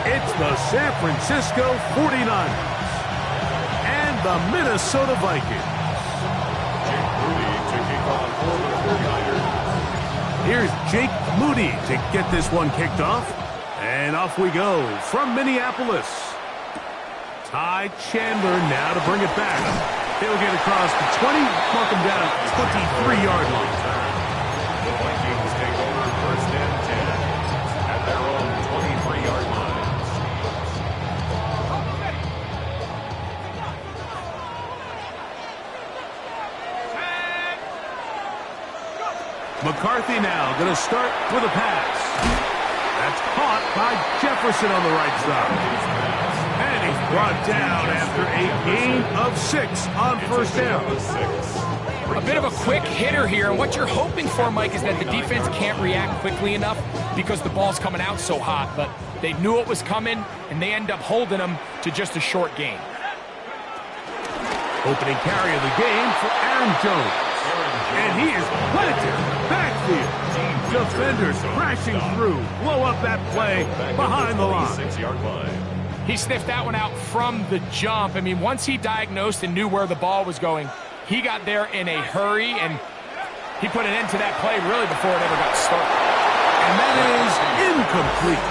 It's the San Francisco 49ers and the Minnesota Vikings. Here's Jake Moody to get this one kicked off. And off we go from Minneapolis. Ty Chandler now to bring it back. He'll get across the 20, mark him down at 23-yard line. The Vikings take over first and 10 at their own 23-yard line. McCarthy now going to start with a pass. That's caught by Jefferson on the right side. And he's brought down after a gain of 6 on first down. A bit of a quick hitter here, and what you're hoping for, Mike, is that the defense can't react quickly enough because the ball's coming out so hot, but they knew it was coming, and they end up holding them to just a short gain. Opening carry of the game for Aaron Jones. And he is planted backfield. Defenders crashing through. Blow up that play behind the line. 6-yard line. He sniffed that one out from the jump. I mean, once he diagnosed and knew where the ball was going, he got there in a hurry, and he put an end to that play really before it ever got started. And that is incomplete.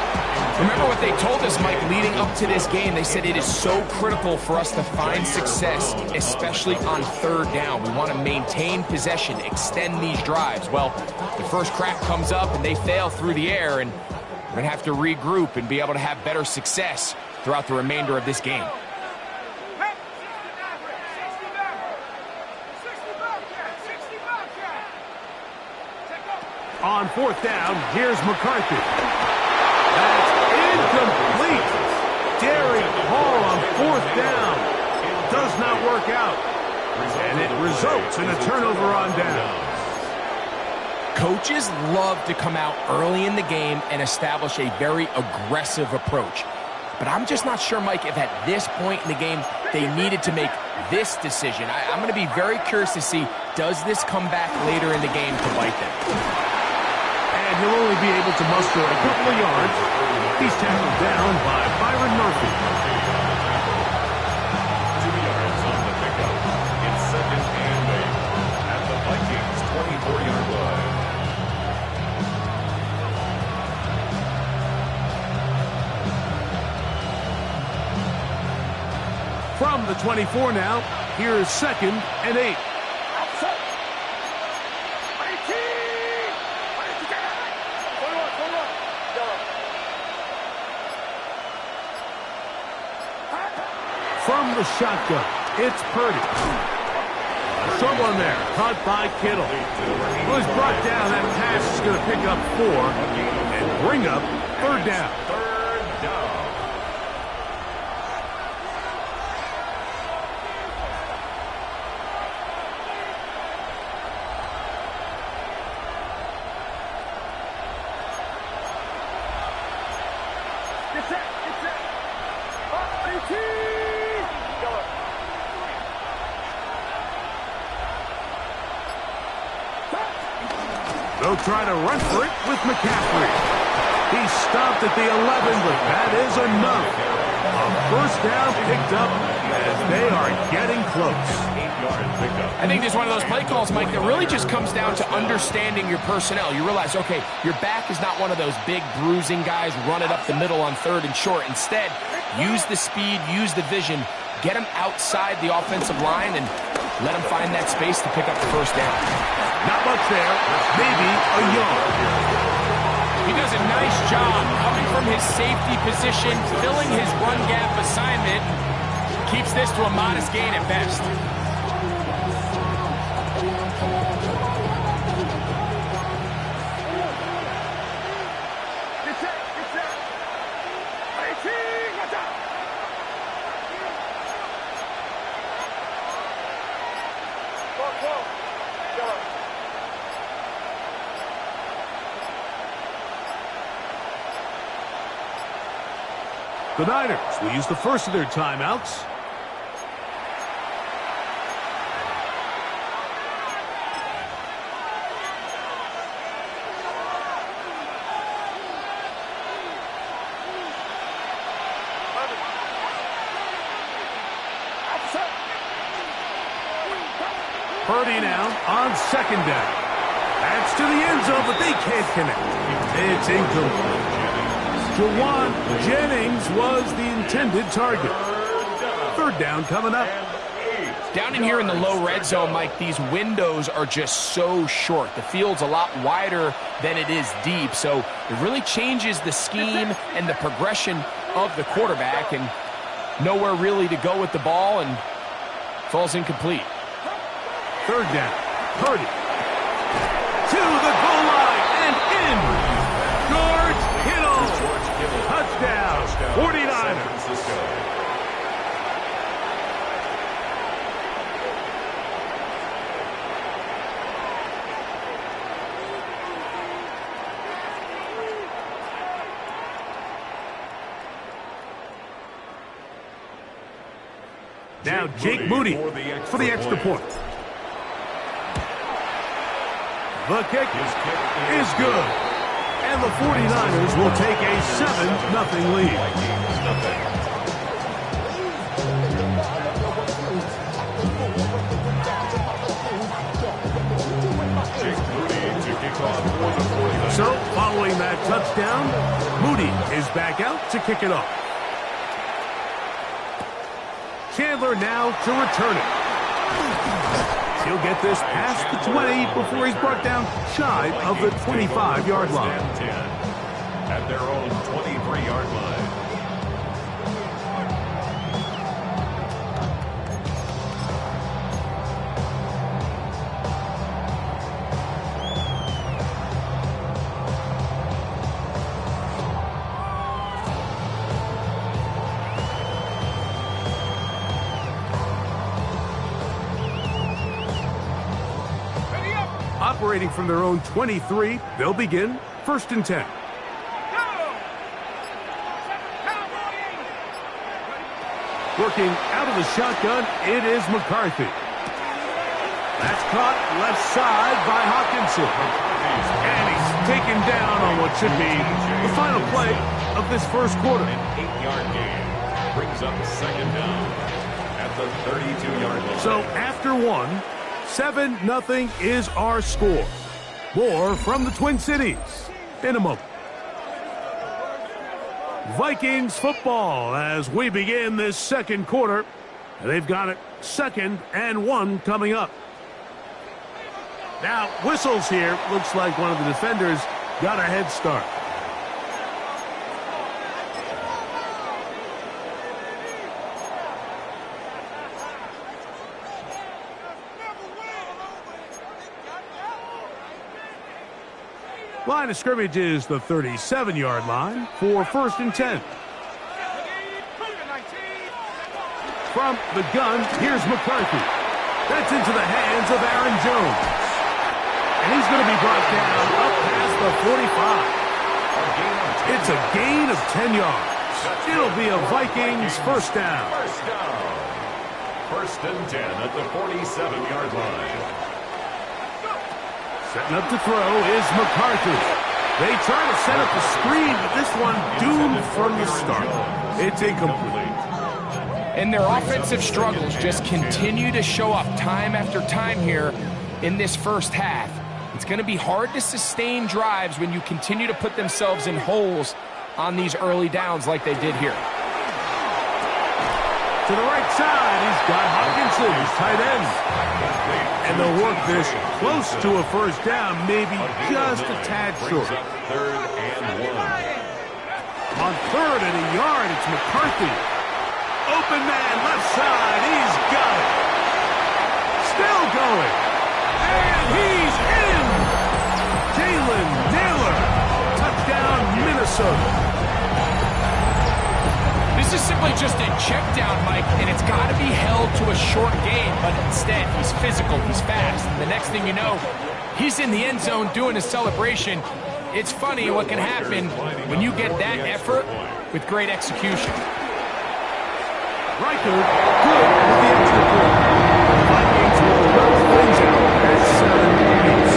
Remember what they told us, Mike, leading up to this game. They said it is so critical for us to find success, especially on third down. We want to maintain possession, extend these drives. Well, the first crack comes up, and they fail through the air, and we're going to have to regroup and be able to have better success throughout the remainder of this game. On fourth down, here's McCarthy. That's incomplete. Derek Hall on fourth down. Does not work out. And it results in a turnover on downs. Coaches love to come out early in the game and establish a very aggressive approach. But I'm just not sure, Mike, if at this point in the game they needed to make this decision. I'm going to be very curious to see, does this come back later in the game to bite them? And he'll only be able to muster a couple of yards. He's tackled down by Byron Murphy. 2 yards on the pickup. It's 2nd and 8 at the Vikings' 24-yard line. From the 24 now, here is 2nd and 8. From the shotgun, it's Purdy. A short one there, caught by Kittle. Well, he's brought down. That pass is going to pick up 4 and bring up third down. Third down. They'll try to run for it with McCaffrey. He stopped at the 11, but that is enough. A first down picked up as they are getting close. 8-yard pickup. I think this is one of those play calls, Mike, that really just comes down to understanding your personnel. You realize, okay, your back is not one of those big bruising guys running up the middle on third and short. Instead, use the speed, use the vision, get him outside the offensive line, and let him find that space to pick up the first down. Not much there, maybe a yard. He does a nice job coming from his safety position, filling his run gap assignment, keeps this to a modest gain at best. The Niners will use the first of their timeouts. Purdy now on second down. That's to the end zone, but they can't connect. It's incomplete. Jawan Jennings was the intended target. Third down coming up. Down in here in the low red zone, Mike, these windows are just so short. The field's a lot wider than it is deep, so it really changes the scheme and the progression of the quarterback, and nowhere really to go with the ball, and falls incomplete. Third down. Purdy. To the goal line and in. George Kittle. Touchdown. 49ers. Now Jake Moody for the extra point. The kick is good. And the 49ers will take a 7-0 lead. So, following that touchdown, Moody is back out to kick it off. Chandler now to return it. He'll get this past the 20 before he's brought down shy of the 25-yard line. At their own 23-yard line. Operating from their own 23, they'll begin 1st and 10. Working out of the shotgun, it is McCarthy. That's caught left side by Hawkinson. And he's taken down on what should be the final play of this first quarter. An 8-yard gain brings up second down at the 32-yard line. So after one, 7-0 is our score. More from the Twin Cities in a moment. Vikings football as we begin this second quarter. They've got it 2nd and 1 coming up. Now, whistles here. Looks like one of the defenders got a head start. Line of scrimmage is the 37-yard line for 1st and 10. From the gun, here's McCarthy. That's into the hands of Aaron Jones. And he's going to be brought down up past the 45. It's a gain of 10 yards. It'll be a Vikings first down. First and 10 at the 47-yard line. Setting up to throw is McCarthy. They try to set up the screen, but this one doomed from the start. It's incomplete. And their offensive struggles just continue to show up time after time here in this first half. It's going to be hard to sustain drives when you continue to put themselves in holes on these early downs like they did here. To the right side, he's got Hawkinson, his tight end. And they'll work this close to a first down, maybe just a tad short. Third and 1. On 3rd and a yard, it's McCarthy. Open man, left side, he's got it. Still going. And he's in. Jalen Naylor. Touchdown, Minnesota. This is simply just a check down, Mike, and it's got to be held to a short gain, but instead he's physical, he's fast, and the next thing you know, he's in the end zone doing a celebration. It's funny what can happen when you get that effort with great execution. Riker, good with the extra point. Vikings will close things out at 7 apiece.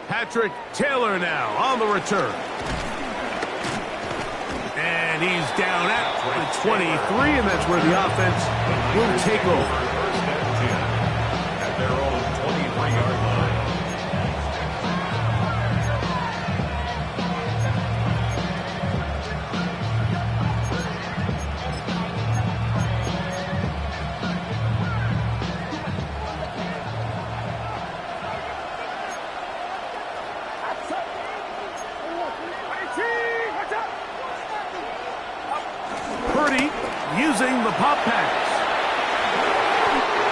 Patrick Taylor now on the return. And he's down at the 23, and that's where the offense will take over. First and 10 at their own 23-yard line. Using the pop pass.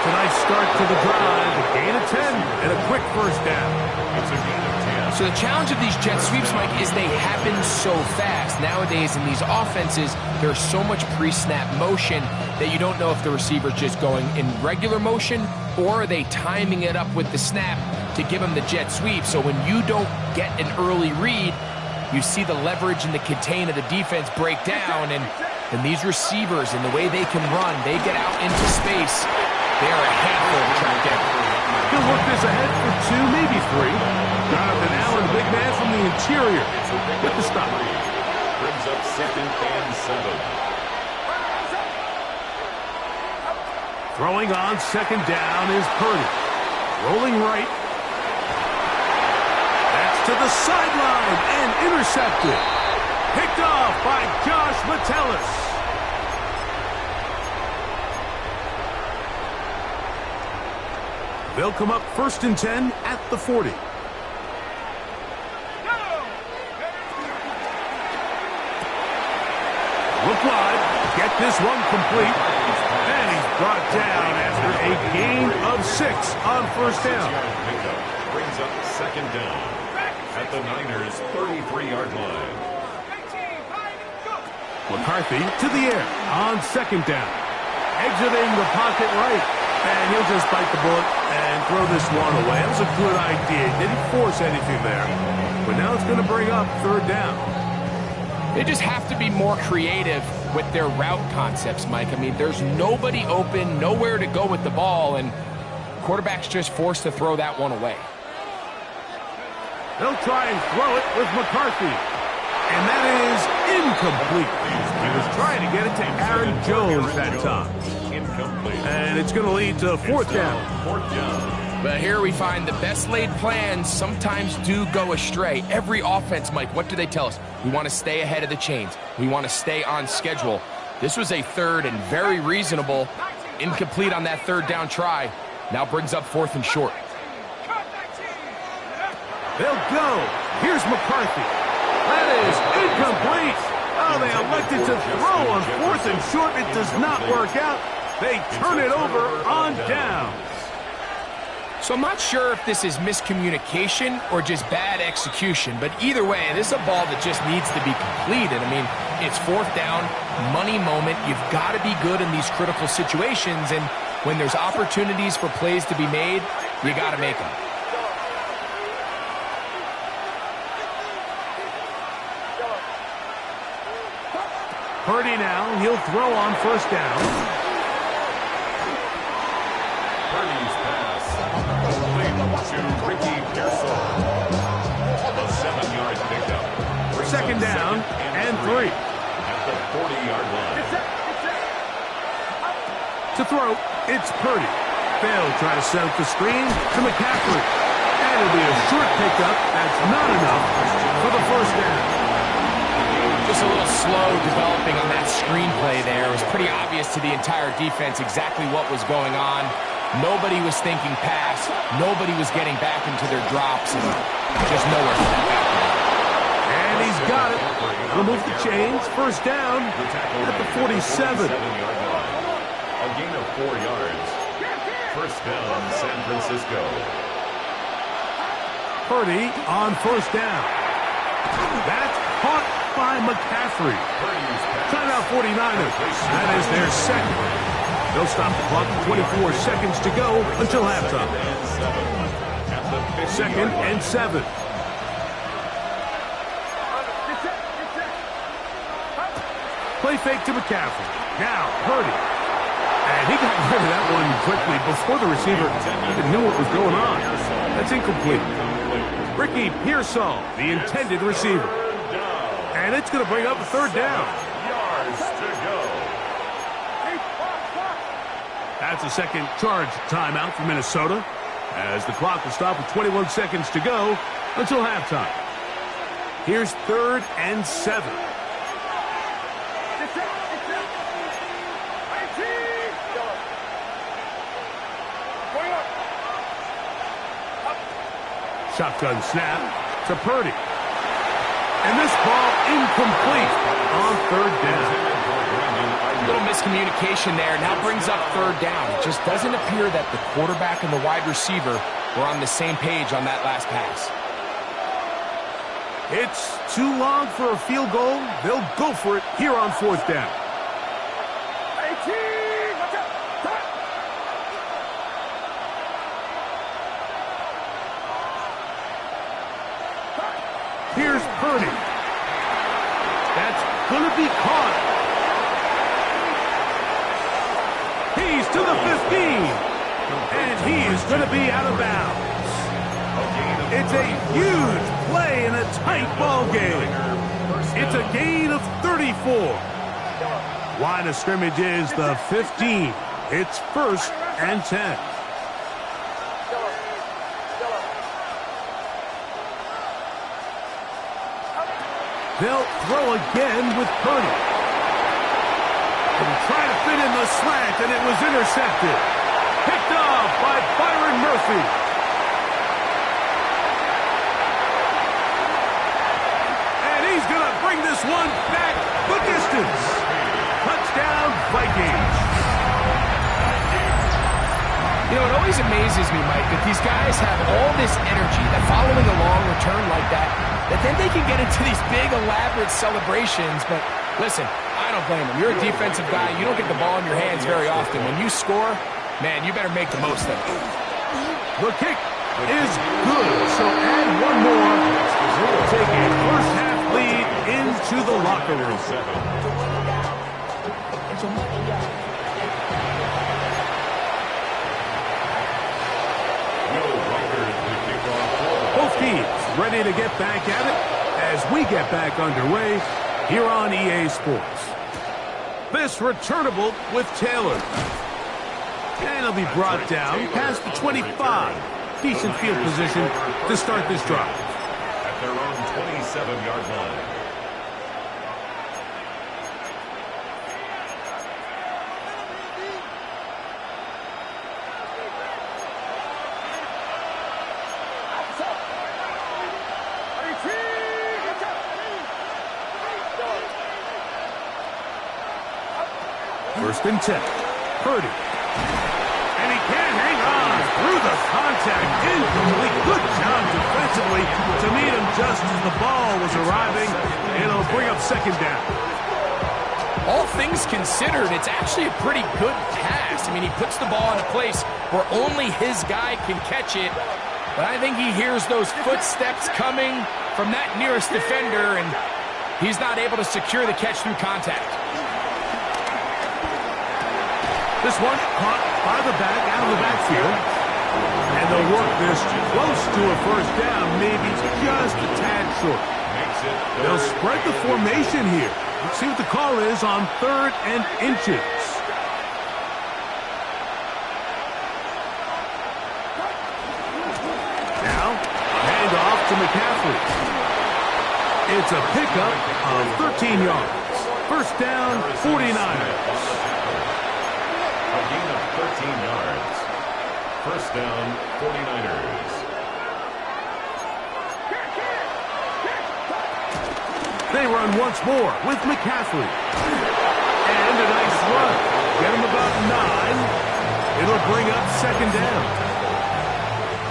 Tonight's start to the drive, a gain of 10 and a quick first down. It's a gain of 10. So the challenge of these jet sweeps, Mike, is they happen so fast. Nowadays in these offenses, there's so much pre-snap motion that you don't know if the receiver's just going in regular motion or are they timing it up with the snap to give them the jet sweep. So when you don't get an early read, you see the leverage and the contain of the defense break down, and these receivers and the way they can run, they get out into space. They are a handful to track down. He'll work this ahead for 2, maybe 3. Jonathan Allen, big man from the interior. With the stop. Brings up 2nd and 7. Throwing on 2nd down is Purdy. Rolling right. That's to the sideline and intercepted. Picked off by Josh Metellus. They'll come up 1st and 10 at the 40. Look wide. Get this one complete. And he's brought down after a gain of 6 on 1st down. Brings up 2nd down at the Niners' 33-yard line. McCarthy to the air on 2nd down. Exiting the pocket right. And he'll just bite the bullet and throw this one away. That was a good idea. Didn't force anything there. But now it's going to bring up 3rd down. They just have to be more creative with their route concepts, Mike. I mean, there's nobody open, nowhere to go with the ball, and quarterback's just forced to throw that one away. They'll try and throw it with McCarthy. And that is incomplete. He was trying to get it to Aaron Jones that time. Incomplete. And it's going to lead to 4th down. 4th down. But here we find the best laid plans sometimes do go astray. Every offense, Mike, what do they tell us? We want to stay ahead of the chains. We want to stay on schedule. This was a 3rd and very reasonable. Incomplete on that 3rd down try. Now brings up 4th and short. They'll go. Here's McCarthy. That is incomplete. Oh, they elected to throw on 4th and short. It does not work out. They turn it over on downs. So I'm not sure if this is miscommunication or just bad execution, but either way, this is a ball that just needs to be completed. I mean, it's 4th down, money moment. You've got to be good in these critical situations, and when there's opportunities for plays to be made, you got to make them. Purdy now, he'll throw on 1st down. Purdy's pass complete to Ricky Pearsall. A 7-yard pickup. 2nd down and 3. At the 40-yard line. To throw, it's Purdy. They'll try to set up the screen to McCaffrey. And it'll be a short pickup. That's not enough for the 1st down. Just a little slow developing on that screenplay there. It was pretty obvious to the entire defense exactly what was going on. Nobody was thinking pass. Nobody was getting back into their drops, and just nowhere for that back to go. And he's got it. Remove the chains. 1st down at the 47. A gain of 4 yards. 1st down, San Francisco. Purdy on 1st down. That's caught by McCaffrey. Timeout 49ers. That is their 2nd. They'll stop the clock. 24 seconds to go until halftime. 2nd and 7. Play fake to McCaffrey. Now Purdy. And he got rid of that one quickly before the receiver even knew what was going on. That's incomplete. Ricky Pearsall, the intended receiver. And it's going to bring up a third down. Yards to go. That's a second charge timeout for Minnesota, as the clock will stop with 21 seconds to go until halftime. Here's 3rd and 7. Shotgun snap to Purdy. And this ball incomplete on 3rd down. A little miscommunication there. Now brings up 3rd down. It just doesn't appear that the quarterback and the wide receiver were on the same page on that last pass. It's too long for a field goal. They'll go for it here on 4th down. Here's Purdy. That's going to be caught. He's to the 15. And he is going to be out of bounds. It's a huge play in a tight ball game. It's a gain of 34. Line of scrimmage is the 15. It's 1st and 10. They'll throw again with Purdy. And try to fit in the slant, and it was intercepted. Picked off by Byron Murphy. And he's going to bring this one back the distance. Touchdown, Vikings. You know, it always amazes me, Mike, that these guys have all this energy, that following a long return like that then they can get into these big, elaborate celebrations. But listen, I don't blame them. You're a defensive guy. You don't get the ball in your hands very often. When you score, man, you better make the most of it. The kick is good, so add one more. We'll take a first-half lead into the locker room. Both teams ready to get back at it as we get back underway here on EA Sports. This returnable with Taylor. And he'll be brought down past the 25. Decent field position to start this drive. At their own 27-yard line. First and 10. Purdy. And he can't hang on through the contact. Incomplete. Good job defensively to meet him just as the ball was arriving. It'll bring up 2nd down. All things considered, it's actually a pretty good pass. I mean, he puts the ball in a place where only his guy can catch it. But I think he hears those footsteps coming from that nearest defender, and he's not able to secure the catch through contact. This one caught by the back out of the backfield. And they'll work this close to a first down, maybe just a tad short. They'll spread the formation here. Let's see what the call is on 3rd and inches. Now, a handoff to McCaffrey. It's a pickup of 13 yards. First down, 49ers. A gain of 13 yards. First down, 49ers. They run once more with McCaffrey. And a nice run. Get him about 9. It'll bring up 2nd down.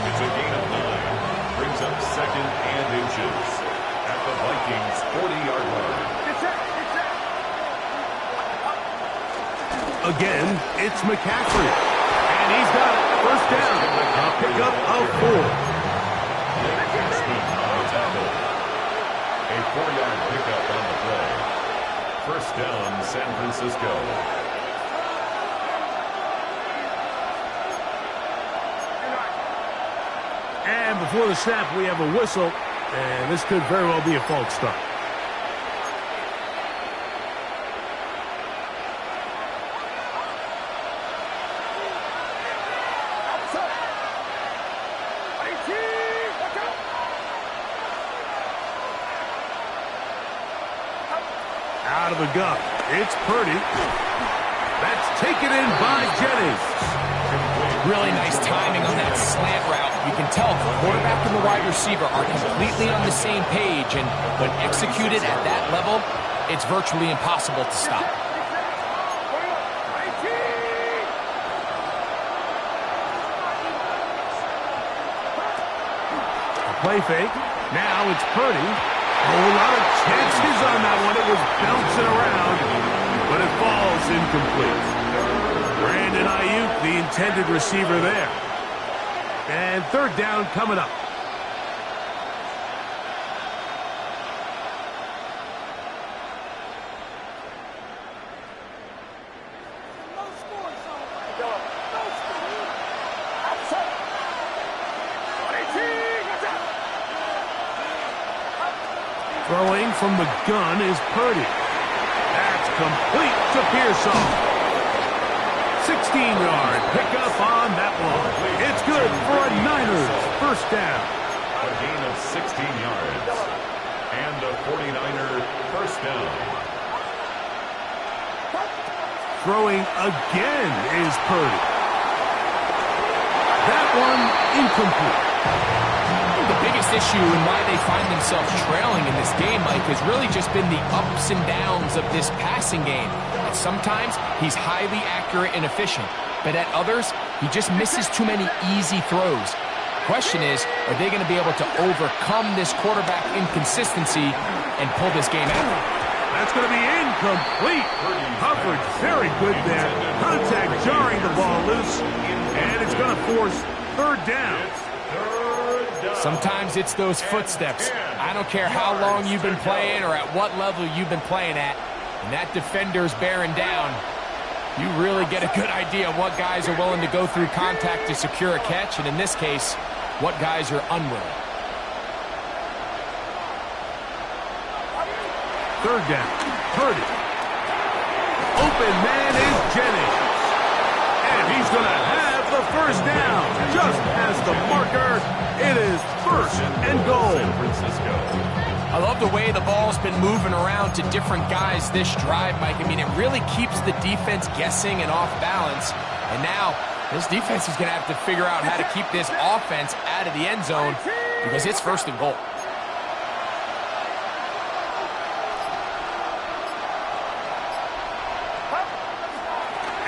It's a gain of 9. Brings up 2nd and inches. At the Vikings' 40-yard line. Again, it's McCaffrey. And he's got it. First down. A pickup of 4. A 4-yard pickup on the play. First down, San Francisco. And before the snap, we have a whistle, and this could very well be a false start. Out of the gun. It's Purdy. That's taken in by Jennings. Really nice timing on that slant route. You can tell the quarterback and the wide receiver are completely on the same page, and when executed at that level, it's virtually impossible to stop. A play fake. Now it's Purdy. A lot of chances on that one. It was bouncing around, but it falls incomplete. Brandon Ayuk, the intended receiver there. And third down coming up. Throwing from the gun is Purdy. That's complete to Pearson. 16-yard pickup on that one. It's good for a Niners first down. A gain of 16 yards. And a 49er first down. Throwing again is Purdy. That one incomplete. The biggest issue and why they find themselves trailing in this game, Mike, has really just been the ups and downs of this passing game. And sometimes he's highly accurate and efficient, but at others, he just misses too many easy throws. The question is, are they going to be able to overcome this quarterback inconsistency and pull this game out? That's going to be incomplete. Coverage very good there. Contact jarring the ball loose, and it's going to force third down. Sometimes it's those footsteps. I don't care how long you've been playing or at what level you've been playing at. When that defender's bearing down, you really get a good idea of what guys are willing to go through contact to secure a catch, and in this case, what guys are unwilling. Third down. Purdy. Open man is Jennings. And he's going to have the first down. Just as the marker, it is first and goal. San Francisco. I love the way the ball's been moving around to different guys this drive, Mike. I mean, it really keeps the defense guessing and off balance. And now, this defense is going to have to figure out how to keep this offense out of the end zone because it's first and goal.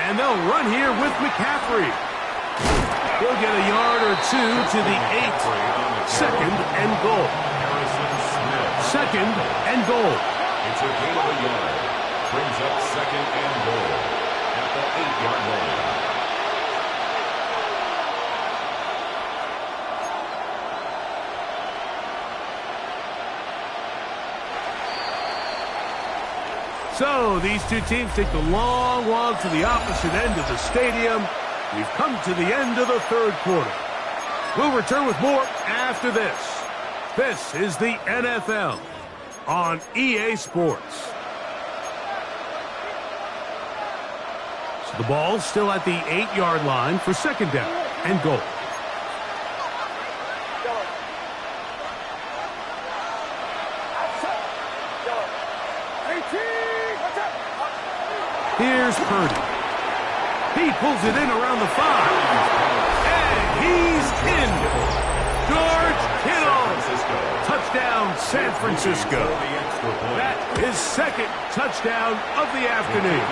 And they'll run here with McCaffrey. He'll get a yard or two to the 8. Second and goal. Second and goal. It's a gain of a yard. Brings up second and goal at the 8-yard line. So these two teams take the long walk to the opposite end of the stadium. We've come to the end of the third quarter. We'll return with more after this. This is the NFL on EA Sports. So the ball's still at the 8-yard line for second down and goal. Here's Purdy. He pulls it in around the 5. And he's in. George Kittle. Touchdown, San Francisco. That is second touchdown of the afternoon.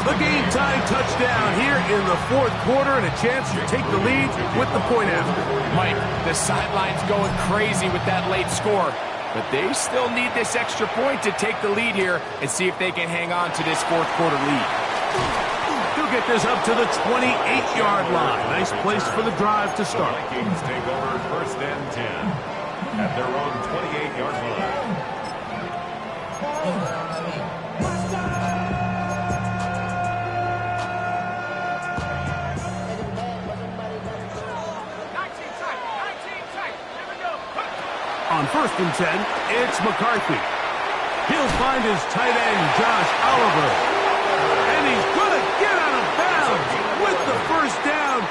The game-time touchdown here in the fourth quarter and a chance to take the lead with the point after. Mike, the sideline's going crazy with that late score. But they still need this extra point to take the lead here and see if they can hang on to this fourth quarter lead. He'll get this up to the 28-yard line. Nice place for the drive to start. The Vikings take over first and 10 at their own 28-yard line. On 1st and 10, it's McCarthy. He'll find his tight end, Josh Oliver. And he's going to get out of bounds with the first down.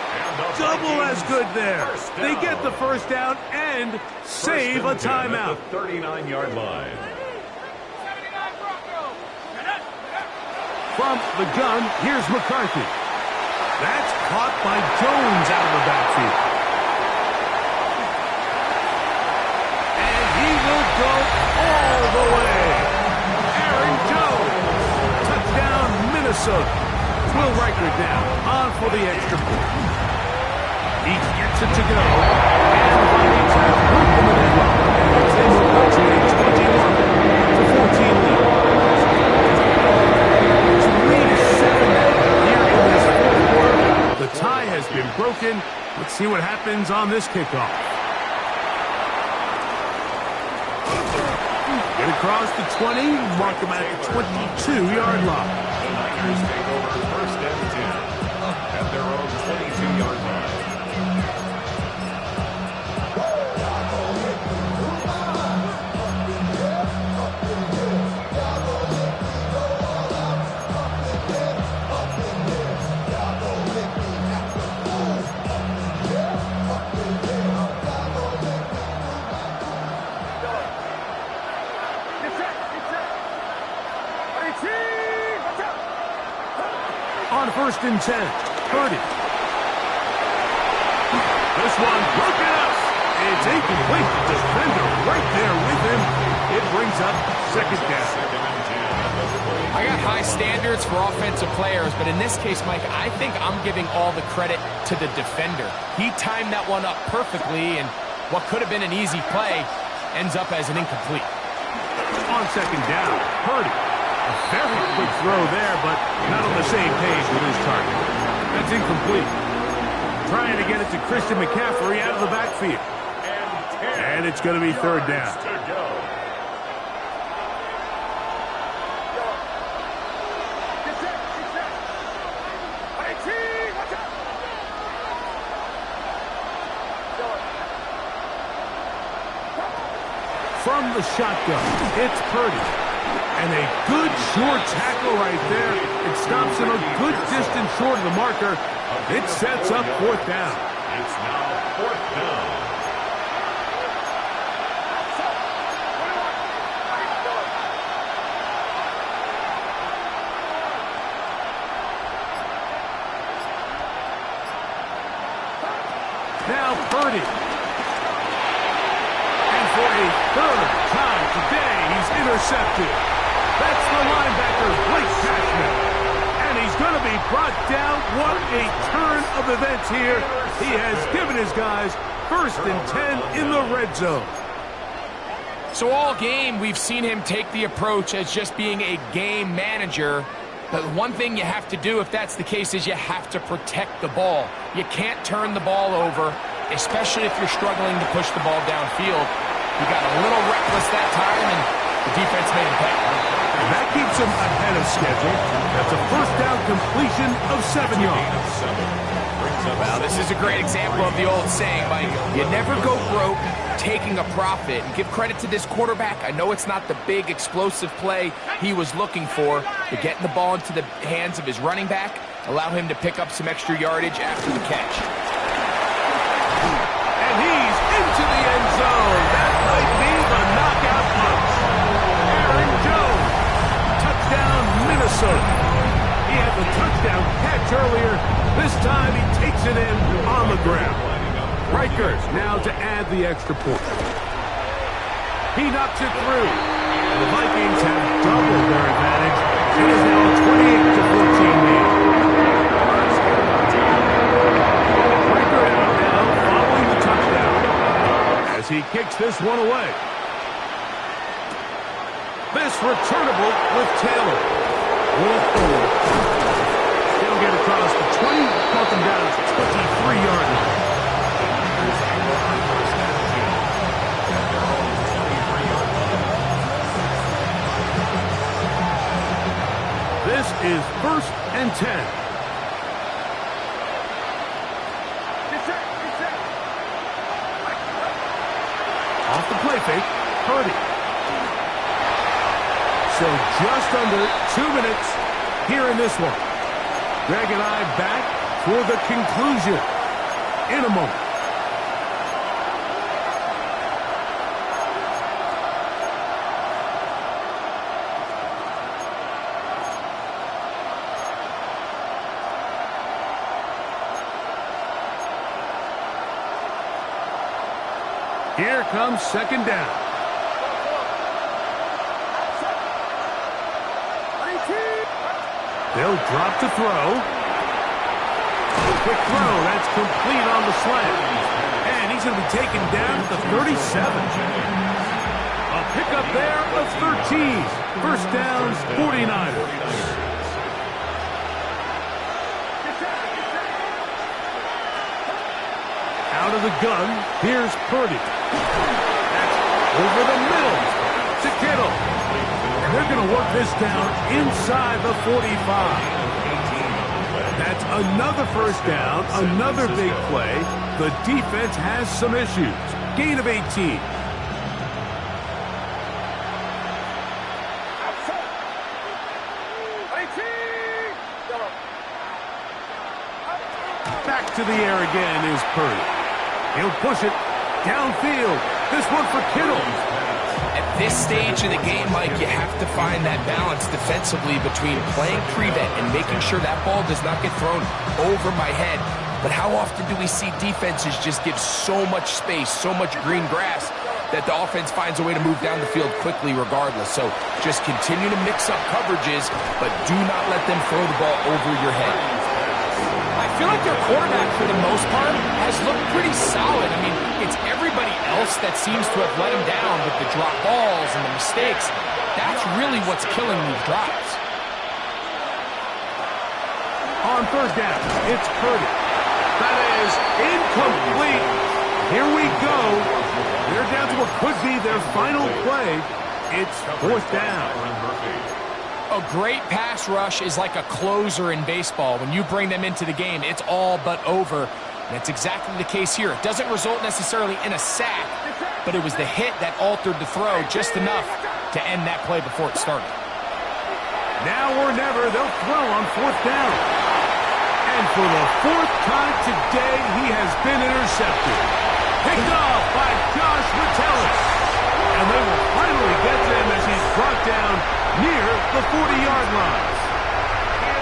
Double as good there. They get the first down and save a timeout. At the 39-yard line. From the gun, here's McCarthy. That's caught by Jones out of the backfield. And he will go all the way. Aaron Jones. Touchdown, Minnesota. Will Riker down on for the extra point. He gets it to go. And the Vikings have broken the deadlock. They move up to a 21-14 lead. The tie has been broken. Let's see what happens on this kickoff. Get across the 20, mark him at the 22-yard line. The Niners take over 1st and 10 at their own 22-yard line. On 1st and 10, Purdy. This one broken up. It's incomplete. Defender right there with him. It brings up 2nd down. I got high standards for offensive players, but in this case, Mike, I think I'm giving all the credit to the defender. He timed that one up perfectly, and what could have been an easy play ends up as an incomplete. On 2nd down, Purdy. A very quick throw there, but not on the same page with his target. That's incomplete. Trying to get it to Christian McCaffrey out of the backfield. And it's going to be 3rd down. From the shotgun, it's Purdy. And a good short tackle right there. It stops him a good distance short of the marker. It sets up 4th down. It's now 4th down. Now Purdy. And for a 3rd time today, he's intercepted. That's the linebacker, Blake Cashman. And he's going to be brought down. What a turn of events here. He has given his guys 1st and 10 in the red zone. So all game, we've seen him take the approach as just being a game manager. But one thing you have to do if that's the case is you have to protect the ball. You can't turn the ball over, especially if you're struggling to push the ball downfield. He got a little reckless that time, and the defense made him pay. That keeps him ahead of schedule. That's a 1st down completion of 7 yards. Well, this is a great example of the old saying, Mike. You never go broke taking a profit. And give credit to this quarterback. I know it's not the big explosive play he was looking for, but getting the ball into the hands of his running back, allow him to pick up some extra yardage after the catch. And he's into the end zone. That might be the knockout punch. Aaron Jones. Touchdown, Minnesota. He had the touchdown catch earlier. This time he takes it in on the ground. Rikers now to add the extra point. He knocks it through. The Vikings have doubled their advantage. It is now a 28-14 lead. Riker out now following the touchdown as he kicks this one away. This returnable with Taylor. Roll forward. He'll get across the 20, mark him down to 23-yard line. This is 1st and 10. Off the play fake, Purdy. So just under 2 minutes here in this one. Greg and I back for the conclusion in a moment. Here comes second down. They'll drop to throw. Quick throw. That's complete on the slant. And he's going to be taken down at the 37. A pickup there of 13. First down, 49ers. Out of the gun, here's Purdy. That's over the middle to Kittle. And they're going to work this down inside the 45. That's another first down, another big play. The defense has some issues. Gain of 18. Back to the air again is Purdy. He'll push it downfield. This one for Kittle. At this stage of the game, Mike, you have to find that balance defensively between playing prevent and making sure that ball does not get thrown over my head. But how often do we see defenses just give so much space, so much green grass, that the offense finds a way to move down the field quickly regardless? So just continue to mix up coverages, but do not let them throw the ball over your head. I feel like their quarterback, for the most part, has looked pretty solid. I mean, it's everybody else that seems to have let him down with the drop balls and the mistakes. That's really what's killing these drives. On third down, it's Purdy. That is incomplete. Here we go. They're down to what could be their final play. It's fourth down. A great pass rush is like a closer in baseball. When you bring them into the game, it's all but over. And that's exactly the case here. It doesn't result necessarily in a sack, but it was the hit that altered the throw just enough to end that play before it started. Now or never, they'll throw on fourth down. And for the fourth time today, he has been intercepted. Picked off by Josh Metellus. And they will finally get to him as he's brought down near the 40-yard line.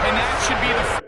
And that should be the